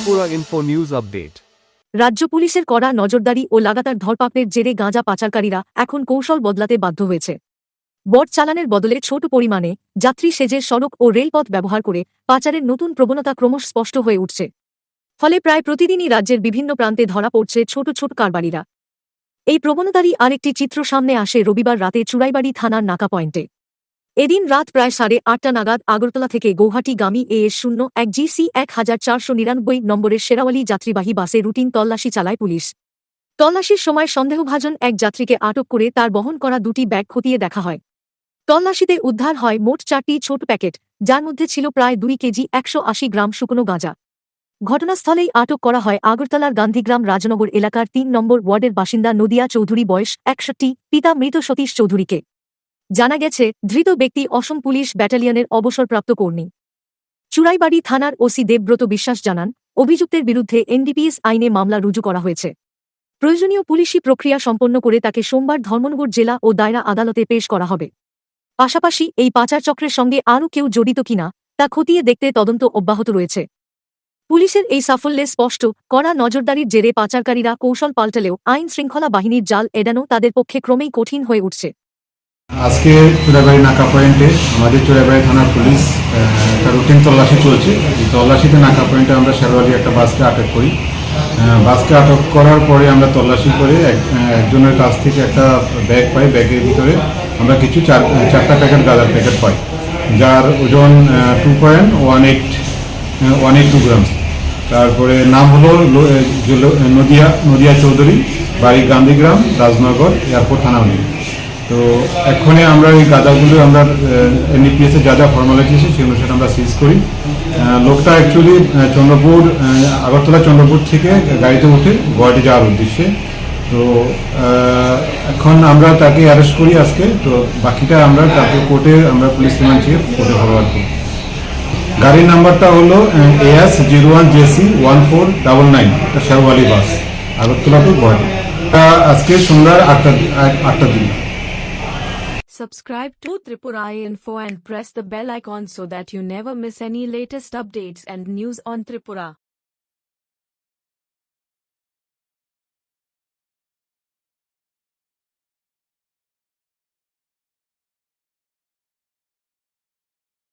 Tripura info news update. রাজ্য পুলিশের কড়া নজরদারি ও লাগাতার ধরপাকড়ের জেরে গাঁজা পাচারকারীরা এখন কৌশল বদলাতে বাধ্য হয়েছে। বট চালানের বদলে ছোট পরিমাণে যাত্রী সেজে সড়ক ও রেলপথ ব্যবহার করে পাচারের নতুন প্রবণতা ক্রমশ স্পষ্ট হয়ে উঠছে। ফলে প্রায় প্রতিদিনই রাজ্যের বিভিন্ন প্রান্তে ধরা পড়ছে ছোট ছোট কারবারিরা। এই প্রবণতারই আরেকটি চিত্র সামনে আসে রবিবার রাতে চুড়াইবাড়ি থানার নাকা পয়েন্টে। এদিন রাত প্রায় 8:30 নাগাদ আগরতলা থেকে গৌহাটিগামী AS01 GC 1499 নম্বরের শেরাওয়ালি যাত্রীবাহী বাসে রুটিন তল্লাশি চালায় পুলিশ। তল্লাশির সময় সন্দেহভাজন এক যাত্রীকে আটক করে তার বহন করা দুটি ব্যাগ খতিয়ে দেখা হয়। তল্লাশিতে উদ্ধার হয় মোট 4টি ছোট প্যাকেট, যার মধ্যে ছিল প্রায় 2 কেজি 180 গ্রাম শুকনো গাঁজা। ঘটনাস্থলেই আটক করা হয় আগরতলার গান্ধীগ্রাম রাজনগর এলাকার 3 নম্বর ওয়ার্ডের বাসিন্দা নদিয়া চৌধুরী, বয়স 61, পিতা মৃত সতীশ চৌধুরীকে। জানা গেছে, ধৃত ব্যক্তি অসম পুলিশ ব্যাটালিয়নের অবসরপ্রাপ্ত কর্মী। চুড়াইবাড়ি থানার ওসি দেবব্রত বিশ্বাস জানান, অভিযুক্তের বিরুদ্ধে NDPS আইনে মামলা রুজু করা হয়েছে। প্রয়োজনীয় পুলিশি প্রক্রিয়া সম্পন্ন করে তাকে সোমবার ধর্মনগর জেলা ও দায়রা আদালতে পেশ করা হবে। পাশাপাশি এই পাচার চক্রের সঙ্গে আরও কেউ জড়িত কিনা তা খতিয়ে দেখতে তদন্ত অব্যাহত রয়েছে। পুলিশের এই সাফল্যে স্পষ্ট, কড়া নজরদারির জেরে পাচারকারীরা কৌশল পাল্টালেও আইন শৃঙ্খলা বাহিনীর জাল এড়ানো তাদের পক্ষে ক্রমেই কঠিন হয়ে উঠছে। আজকে চুড়াইবাড়ি নাকা পয়েন্টে আমাদের চুড়াইবাড়ি থানার পুলিশ একটা রুটিন তল্লাশি চলছে। এই তল্লাশিতে নাকা পয়েন্টে আমরা শেরওয়ালি একটা বাসকে আটক করি। বাসকে আটক করার পরে আমরা তল্লাশি করে একজনের কাছ থেকে একটা ব্যাগ পাই। ব্যাগের ভিতরে আমরা কিছু চারটা প্যাকেট গাঁজার প্যাকেট পাই, যার ওজন 2.182 গ্রাম। তারপরে নাম হলো নদিয়া চৌধুরী, বাড়ি গান্ধীগ্রাম, রাজনগর, এয়ারপোর্ট থানা। তো এক্ষণে আমরা এই গাঁজাগুলো আমরা NDPS যা যা ফর্মালিটি আছে সেই অনুসারে আমরা সিজ করি। লোকটা অ্যাকচুয়ালি আগরতলা চন্দ্রপুর থেকে গাড়িতে উঠে গুয়াহাটি যাওয়ার উদ্দেশ্যে। তো এখন আমরা তাকে অ্যারেস্ট করি আজকে। তো বাকিটা আমরা তাকে কোর্টে আমরা পুলিশ রিমান্ড চেয়ে কোর্টে ফরওয়ার্ড করি। গাড়ির নাম্বারটা হলো AS01 JC 1499, এটা শেরওয়ালি বাস, আগরতলা টু গুয়াহাটি। আজকে সন্ধ্যা 8টার দিন। Subscribe to Tripura Info and press the bell icon so that you never miss any latest updates and news on Tripura.